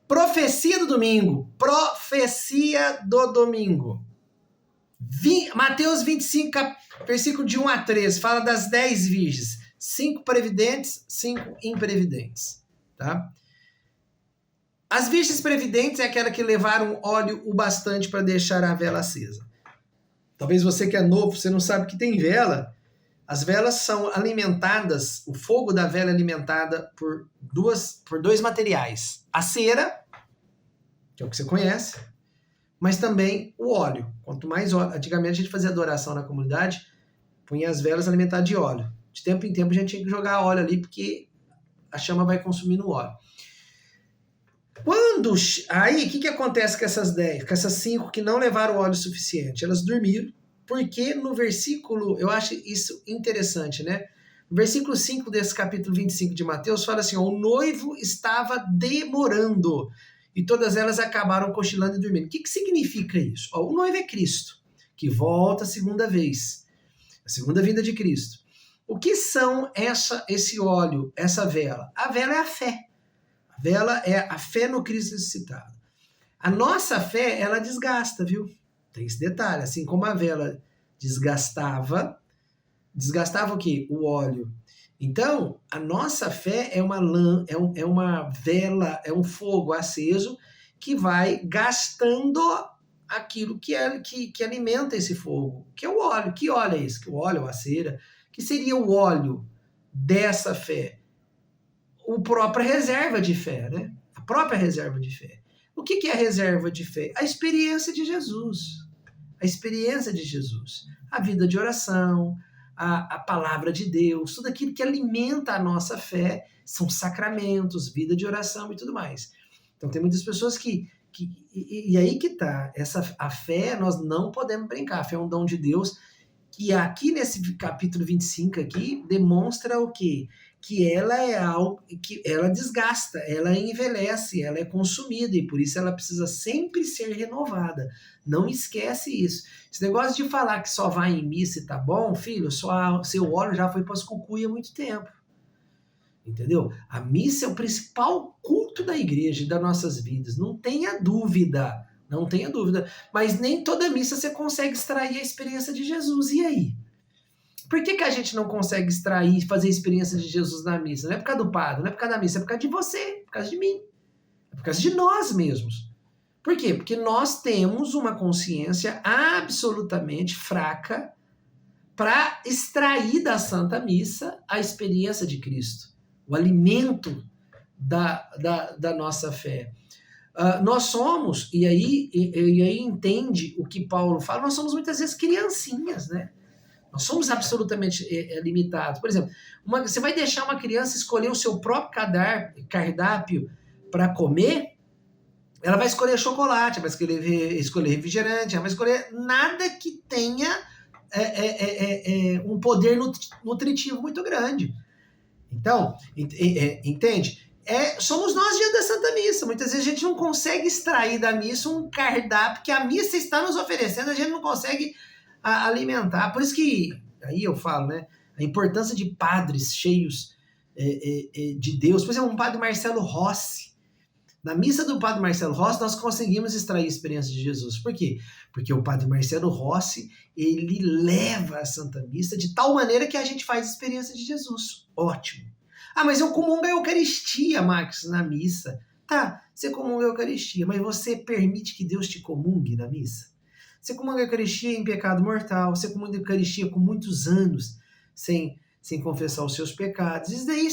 Profecia do domingo. Profecia do domingo. Mateus 25, versículo de 1 a 13, fala das 10 virgens. 5 previdentes, 5 imprevidentes. Tá? As virgens previdentes é aquela que levaram óleo o bastante para deixar a vela acesa. Talvez você que é novo, você não sabe que tem vela. As velas são alimentadas, o fogo da vela é alimentada por dois materiais. A cera, que é o que você conhece, mas também o óleo. Quanto mais óleo, antigamente a gente fazia adoração na comunidade, punha as velas alimentadas de óleo. De tempo em tempo a gente tinha que jogar óleo ali, porque a chama vai consumindo o óleo. Aí, o que acontece com essas 10, com essas 5 que não levaram óleo suficiente? Elas dormiram, porque no versículo, eu acho isso interessante, né? No versículo 5 desse capítulo 25 de Mateus, fala assim, ó, o noivo estava demorando, e todas elas acabaram cochilando e dormindo. O que significa isso? Ó, o noivo é Cristo, que volta a segunda vez, a segunda vinda de Cristo. O que são esse óleo, essa vela? A vela é a fé. A vela é a fé no Cristo ressuscitado. A nossa fé, ela desgasta, viu? Tem esse detalhe. Assim como a vela desgastava o quê? O óleo. Então, a nossa fé é uma uma vela, é um fogo aceso que vai gastando aquilo que alimenta esse fogo, que é o óleo. Que óleo é esse? Que o óleo, a cera, que seria o óleo dessa fé? A própria reserva de fé, né? A própria reserva de fé. O que é a reserva de fé? A experiência de Jesus. A experiência de Jesus. A vida de oração, a palavra de Deus, tudo aquilo que alimenta a nossa fé são sacramentos, vida de oração e tudo mais. Então tem muitas pessoas e aí que tá, a fé nós não podemos brincar, a fé é um dom de Deus, que aqui nesse capítulo 25 aqui demonstra o quê? Que ela é algo que ela desgasta, ela envelhece, ela é consumida e por isso ela precisa sempre ser renovada. Não esquece isso. Esse negócio de falar que só vai em missa e tá bom, filho, seu óleo já foi para as cucuia há muito tempo. Entendeu? A missa é o principal culto da igreja e das nossas vidas. Não tenha dúvida. Não tenha dúvida. Mas nem toda missa você consegue extrair a experiência de Jesus. E aí? Por que a gente não consegue extrair, fazer a experiência de Jesus na missa? Não é por causa do padre, não é por causa da missa, é por causa de você, é por causa de mim. É por causa de nós mesmos. Por quê? Porque nós temos uma consciência absolutamente fraca para extrair da Santa Missa a experiência de Cristo, o alimento da nossa fé. Nós somos, e aí entende o que Paulo fala, nós somos muitas vezes criancinhas, né? Nós somos absolutamente limitados. Por exemplo, você vai deixar uma criança escolher o seu próprio cardápio para comer? Ela vai escolher chocolate, vai escolher refrigerante, ela vai escolher nada que tenha um poder nutritivo muito grande. Então, entende? Somos nós diante da Santa Missa. Muitas vezes a gente não consegue extrair da missa um cardápio que a missa está nos oferecendo, a gente não consegue alimentar. Por isso que, aí eu falo, né? A importância de padres cheios de Deus. Por exemplo, um padre Marcelo Rossi. Na missa do padre Marcelo Rossi, nós conseguimos extrair a experiência de Jesus. Por quê? Porque o padre Marcelo Rossi, ele leva a Santa Missa de tal maneira que a gente faz a experiência de Jesus. Ótimo. Ah, mas eu comungo a Eucaristia, Marcos, na missa. Tá, você comunga a Eucaristia, mas você permite que Deus te comungue na missa? Você comunga a Eucaristia em pecado mortal, você comunga a Eucaristia com muitos anos sem confessar os seus pecados. Isso daí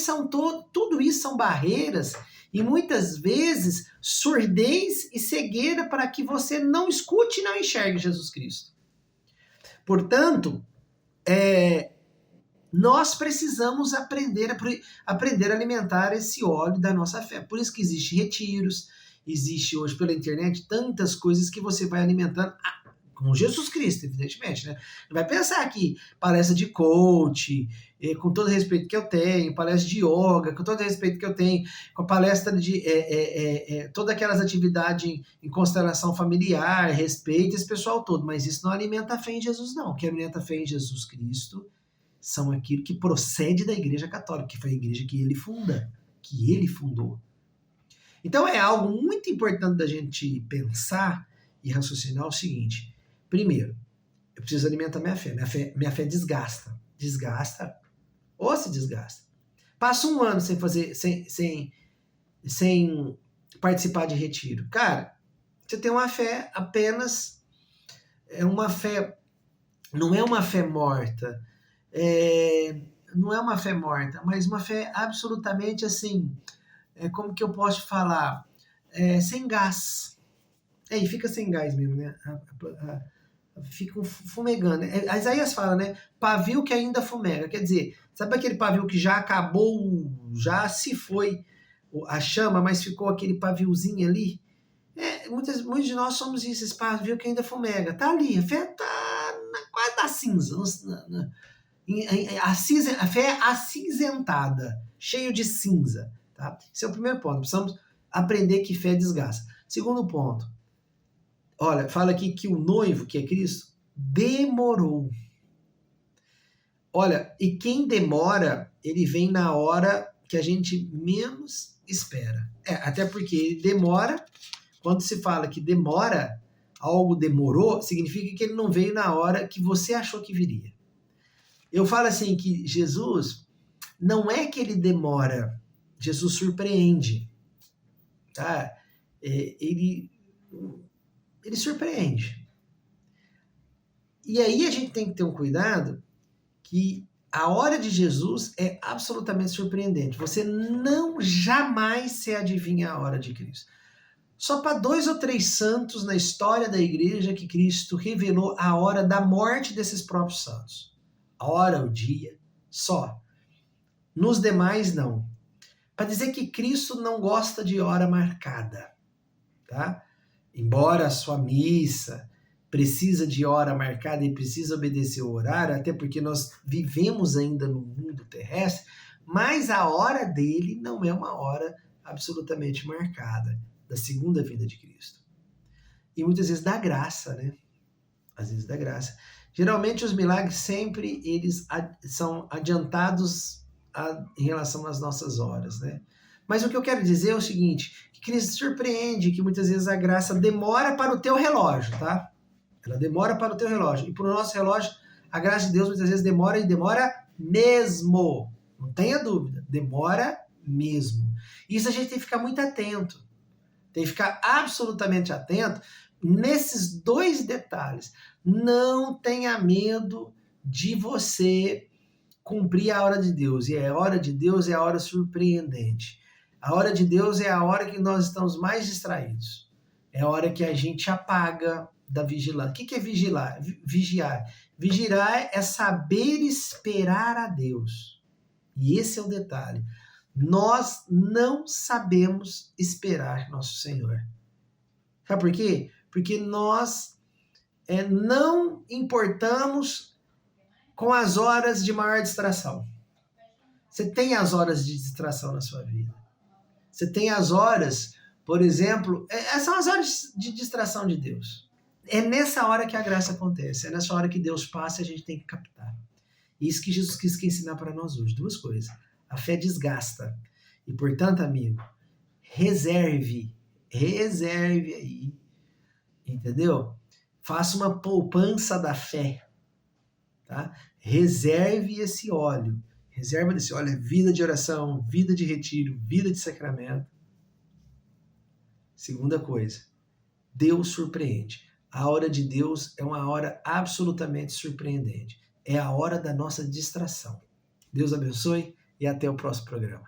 tudo isso são barreiras e muitas vezes surdez e cegueira para que você não escute e não enxergue Jesus Cristo. Portanto, nós precisamos aprender a alimentar esse óleo da nossa fé. Por isso que existem retiros, existe hoje pela internet tantas coisas que você vai alimentando com Jesus Cristo, evidentemente, né? Não vai pensar que palestra de coach, com todo o respeito que eu tenho, palestra de yoga, com todo o respeito que eu tenho, com a palestra de todas aquelas atividades em constelação familiar, respeito, esse pessoal todo, mas isso não alimenta a fé em Jesus, não. O que alimenta a fé em Jesus Cristo são aquilo que procede da Igreja Católica, que foi a igreja que ele fundou. Então é algo muito importante da gente pensar e raciocinar o seguinte. Primeiro, eu preciso alimentar minha fé. Minha fé desgasta. Desgasta ou se desgasta. Passa um ano sem fazer, sem participar de retiro. Cara, você tem uma fé apenas, é uma fé, não é uma fé morta, não é uma fé morta, mas uma fé absolutamente assim, como que eu posso falar? Sem gás. E fica sem gás mesmo, né? Fica fumegando. A Isaías fala, né? Pavio que ainda fumega. Quer dizer, sabe aquele pavio que já acabou, já se foi a chama, mas ficou aquele paviozinho ali? Muitos de nós somos isso, esse pavio que ainda fumega. Tá ali, a fé tá quase na cinza. A fé é acinzentada, cheio de cinza. Tá? Esse é o primeiro ponto. Precisamos aprender que fé desgasta. Segundo ponto. Olha, fala aqui que o noivo, que é Cristo, demorou. Olha, e quem demora, ele vem na hora que a gente menos espera. Até porque ele demora, quando se fala que demora, algo demorou, significa que ele não veio na hora que você achou que viria. Eu falo assim que Jesus, não é que ele demora, Jesus surpreende. Tá? Ele surpreende. E aí a gente tem que ter um cuidado que a hora de Jesus é absolutamente surpreendente. Você não jamais se adivinha a hora de Cristo. Só para 2 ou 3 santos na história da igreja que Cristo revelou a hora da morte desses próprios santos. A hora, o dia, só. Nos demais, não. Para dizer que Cristo não gosta de hora marcada, tá? Embora a sua missa precisa de hora marcada e precisa obedecer o horário, até porque nós vivemos ainda no mundo terrestre, mas a hora dele não é uma hora absolutamente marcada, da segunda vinda de Cristo. E muitas vezes dá graça, né? Às vezes dá graça. Geralmente os milagres sempre eles são adiantados em relação às nossas horas, né? Mas o que eu quero dizer é o seguinte, que Cristo surpreende que muitas vezes a graça demora para o teu relógio, tá? Ela demora para o teu relógio. E para o nosso relógio, a graça de Deus muitas vezes demora e demora mesmo. Não tenha dúvida, demora mesmo. Isso a gente tem que ficar muito atento. Tem que ficar absolutamente atento nesses 2 detalhes. Não tenha medo de você cumprir a hora de Deus. E a hora de Deus é a hora surpreendente. A hora de Deus é a hora que nós estamos mais distraídos. É a hora que a gente apaga da vigilância. O que é vigiar? Vigiar é saber esperar a Deus. E esse é o detalhe. Nós não sabemos esperar nosso Senhor. Sabe por quê? Porque nós não importamos com as horas de maior distração. Você tem as horas de distração na sua vida. Você tem as horas, por exemplo, são as horas de distração de Deus. É nessa hora que a graça acontece, é nessa hora que Deus passa e a gente tem que captar. Isso que Jesus quis ensinar para nós hoje, 2 coisas. A fé desgasta. E, portanto, amigo, reserve aí, entendeu? Faça uma poupança da fé, tá? Reserve esse óleo. Reserva desse óleo é vida de oração, vida de retiro, vida de sacramento. Segunda coisa, Deus surpreende. A hora de Deus é uma hora absolutamente surpreendente. É a hora da nossa distração. Deus abençoe e até o próximo programa.